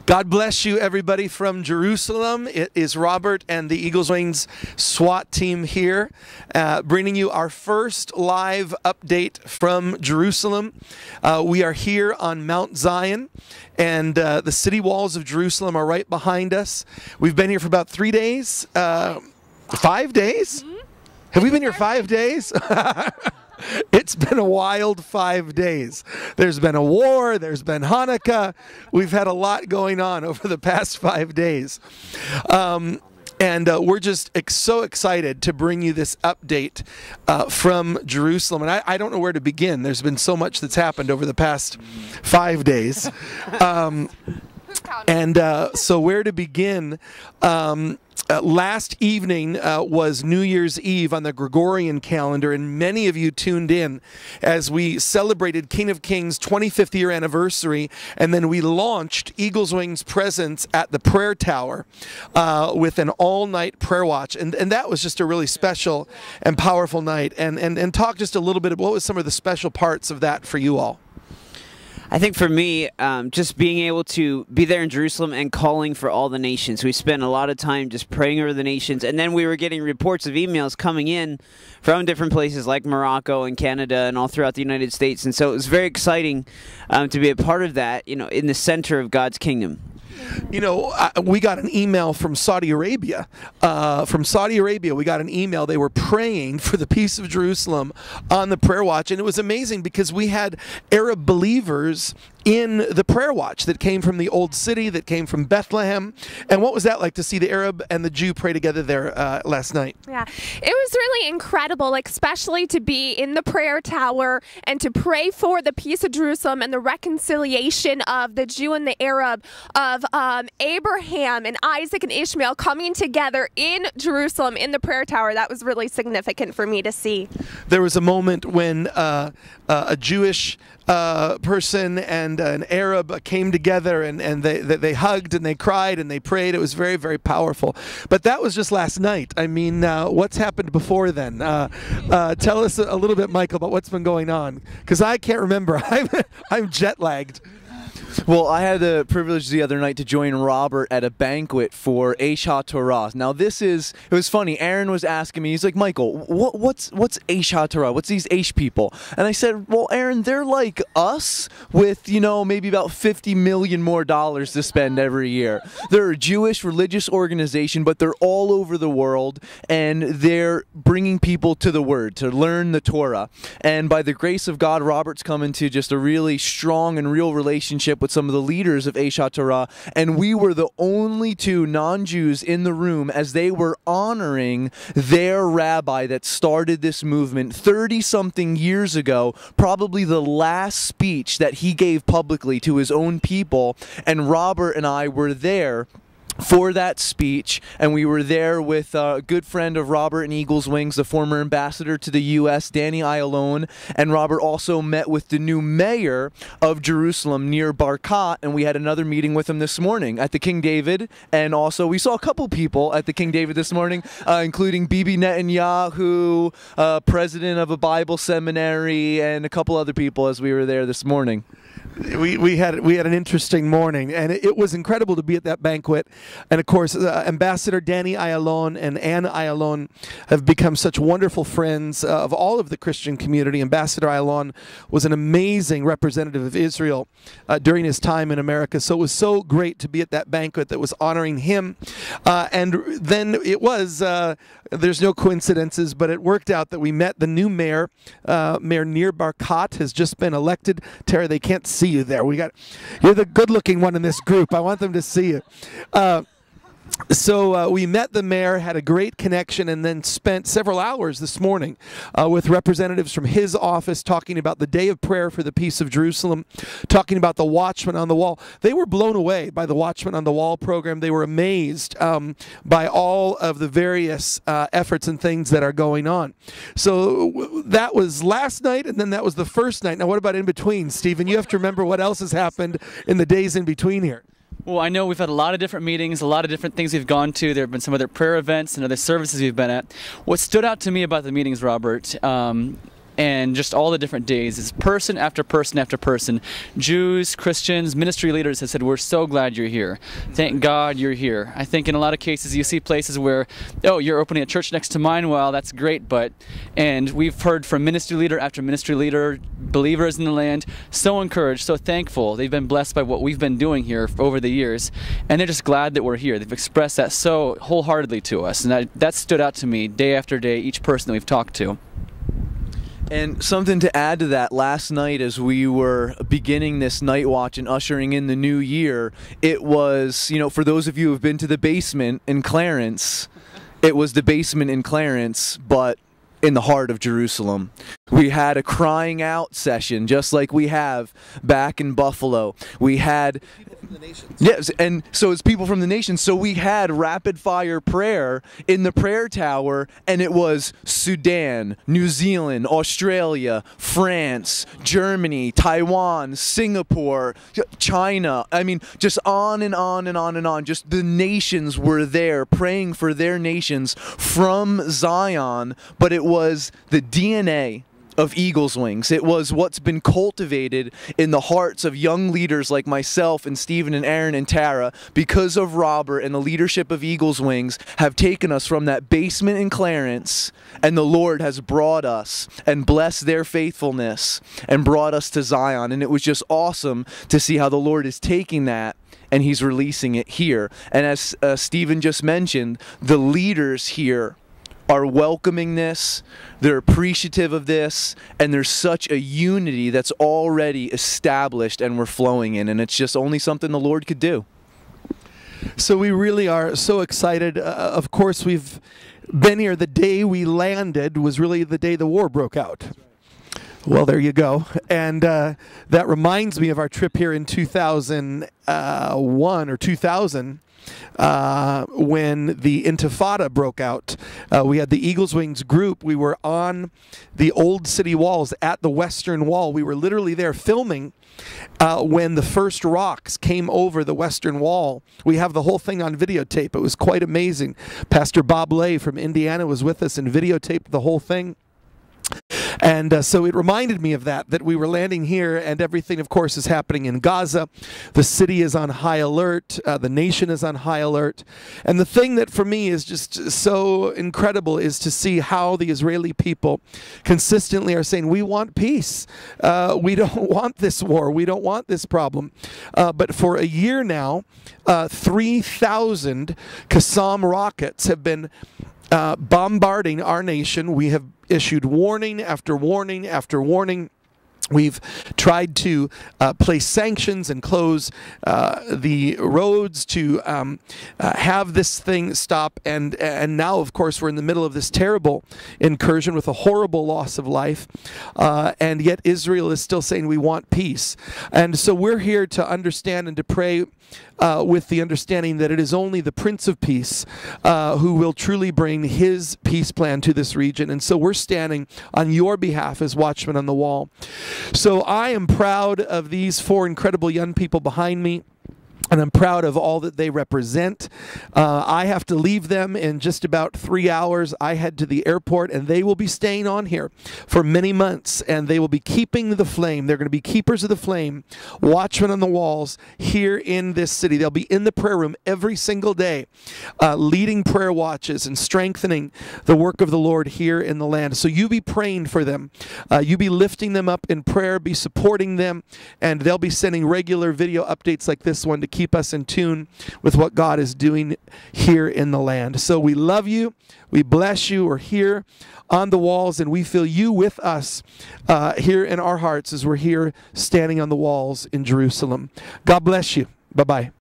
God bless you, everybody from Jerusalem. It is Robert and the Eagles Wings SWAT team here, bringing you our first live update from Jerusalem. We are here on Mount Zion, and the city walls of Jerusalem are right behind us. We've been here for about 3 days, 5 days? Have we been here 5 days? It's been a wild 5 days. There's been a war, there's been Hanukkah. We've had a lot going on over the past 5 days. And we're just so excited to bring you this update from Jerusalem. And I don't know where to begin. There's been so much that's happened over the past 5 days. So where to begin? Last evening was New Year's Eve on the Gregorian calendar, and many of you tuned in as we celebrated King of Kings' 25th year anniversary, and then we launched Eagles Wings Presence at the Prayer Tower with an all-night prayer watch, and that was just a really special and powerful night. And talk just a little bit about what was some of the special parts of that for you all. I think for me, just being able to be there in Jerusalem and calling for all the nations. We spent a lot of time just praying over the nations, and then we were getting reports of emails coming in from different places like Morocco and Canada and all throughout the United States. And so it was very exciting to be a part of that, in the center of God's kingdom. We got an email from Saudi Arabia. We got an email. They were praying for the peace of Jerusalem on the prayer watch. And it was amazing because we had Arab believers in the prayer watch that came from the old city, that came from Bethlehem. And what was that like to see the Arab and the Jew pray together there last night? Yeah, it was really incredible, especially to be in the prayer tower and to pray for the peace of Jerusalem and the reconciliation of the Jew and the Arab, of Abraham and Isaac and Ishmael coming together in Jerusalem in the prayer tower. That was really significant for me to see. There was a moment when a Jewish person and an Arab came together, and they hugged and they cried and they prayed. It was very, very powerful. But that was just last night. I mean, what's happened before then? Tell us a little bit, Michael, about what's been going on, because I can't remember. I'm jet lagged. Well, I had the privilege the other night to join Robert at a banquet for Aish HaTorah. Now, it was funny. Aaron was asking me, he's like, Michael, what's Aish HaTorah? What's these Aish people? And I said, well, Aaron, they're like us with, maybe about $50 million more to spend every year. They're a Jewish religious organization, but they're all over the world, and they're bringing people to the Word, to learn the Torah. And by the grace of God, Robert's come into just a really strong and real relationship with some of the leaders of Aish HaTorah, and we were the only two non-Jews in the room as they were honoring their rabbi that started this movement 30-something years ago, probably the last speech that he gave publicly to his own people, and Robert and I were there for that speech, and we were there with a good friend of Robert and Eagles Wings, the former ambassador to the U.S., Danny Ayalon, and Robert also met with the new mayor of Jerusalem, Nir Barkat, and we had another meeting with him this morning at the King David, and also we saw a couple people at the King David this morning, including Bibi Netanyahu, president of a Bible seminary, and a couple other people as we were there this morning. We had an interesting morning, and it was incredible to be at that banquet. And of course, Ambassador Danny Ayalon and Ann Ayalon have become such wonderful friends of all of the Christian community. Ambassador Ayalon was an amazing representative of Israel during his time in America. So it was so great to be at that banquet that was honoring him. And then it was, there's no coincidences, but it worked out that we met the new mayor. Mayor Nir Barkat has just been elected. Tara, they can't see you there. You're the good-looking one in this group. I want them to see you. So we met the mayor, had a great connection, and then spent several hours this morning with representatives from his office talking about the day of prayer for the peace of Jerusalem, talking about the Watchman on the Wall. They were blown away by the Watchman on the Wall program. They were amazed by all of the various efforts and things that are going on. So that was last night, and then that was the first night. Now, what about in between, Stephen? You have to remember what else has happened in the days in between here. Well, I know we've had a lot of different meetings, a lot of different things we've gone to. There have been some other prayer events and other services we've been at. What stood out to me about the meetings, Robert, and just all the different days. It's person after person after person. Jews, Christians, ministry leaders have said, we're so glad you're here. Thank God you're here. I think in a lot of cases you see places where, oh, you're opening a church next to mine, well, that's great, and we've heard from ministry leader after ministry leader, believers in the land, so encouraged, so thankful. They've been blessed by what we've been doing here over the years, and they're just glad that we're here. They've expressed that so wholeheartedly to us, and that stood out to me day after day, each person that we've talked to. And something to add to that, last night as we were beginning this night watch and ushering in the new year, it was, for those of you who have been to the basement in Clarence, it was the basement in Clarence, but in the heart of Jerusalem. We had a crying out session, just like we have back in Buffalo. We had people from the nations. Yes, and so it's people from the nations. So we had rapid fire prayer in the prayer tower, and it was Sudan, New Zealand, Australia, France, Germany, Taiwan, Singapore, China. I mean, just on and on and on and on. Just the nations were there praying for their nations from Zion, but it was the DNA of Eagles Wings. It was what's been cultivated in the hearts of young leaders like myself and Stephen and Aaron and Tara, because of Robert and the leadership of Eagles Wings, have taken us from that basement in Clarence, and the Lord has brought us and blessed their faithfulness and brought us to Zion. And it was just awesome to see how the Lord is taking that and he's releasing it here. And as Stephen just mentioned, the leaders here are welcoming this, they're appreciative of this, and there's such a unity that's already established and we're flowing in, and it's just only something the Lord could do. So we really are so excited. Of course, we've been here. The day we landed was really the day the war broke out. Well, there you go. And that reminds me of our trip here in 2001 or 2000. When the Intifada broke out. We had the Eagles Wings group. We were on the old city walls at the Western Wall. We were literally there filming when the first rocks came over the Western Wall. We have the whole thing on videotape. It was quite amazing. Pastor Bob Lay from Indiana was with us and videotaped the whole thing. And so it reminded me of that we were landing here, and everything, of course, is happening in Gaza. The city is on high alert. The nation is on high alert. And the thing that for me is just so incredible is to see how the Israeli people consistently are saying, we want peace. We don't want this war. We don't want this problem. But for a year now, 3,000 Qassam rockets have been bombarding our nation. We have issued warning after warning after warning. We've tried to place sanctions and close the roads to have this thing stop. And now, of course, we're in the middle of this terrible incursion with a horrible loss of life. And yet Israel is still saying we want peace. And so we're here to understand and to pray with the understanding that it is only the Prince of Peace who will truly bring his peace plan to this region. And so we're standing on your behalf as watchmen on the wall. So I am proud of these 4 incredible young people behind me. And I'm proud of all that they represent. I have to leave them in just about 3 hours. I head to the airport, and they will be staying on here for many months, and they will be keeping the flame. They're going to be keepers of the flame, watchmen on the walls here in this city. They'll be in the prayer room every single day, leading prayer watches and strengthening the work of the Lord here in the land. So you be praying for them. You be lifting them up in prayer, be supporting them, and they'll be sending regular video updates like this one to keep us in tune with what God is doing here in the land. So we love you. We bless you. We're here on the walls, and we feel you with us here in our hearts as we're here standing on the walls in Jerusalem. God bless you. Bye-bye.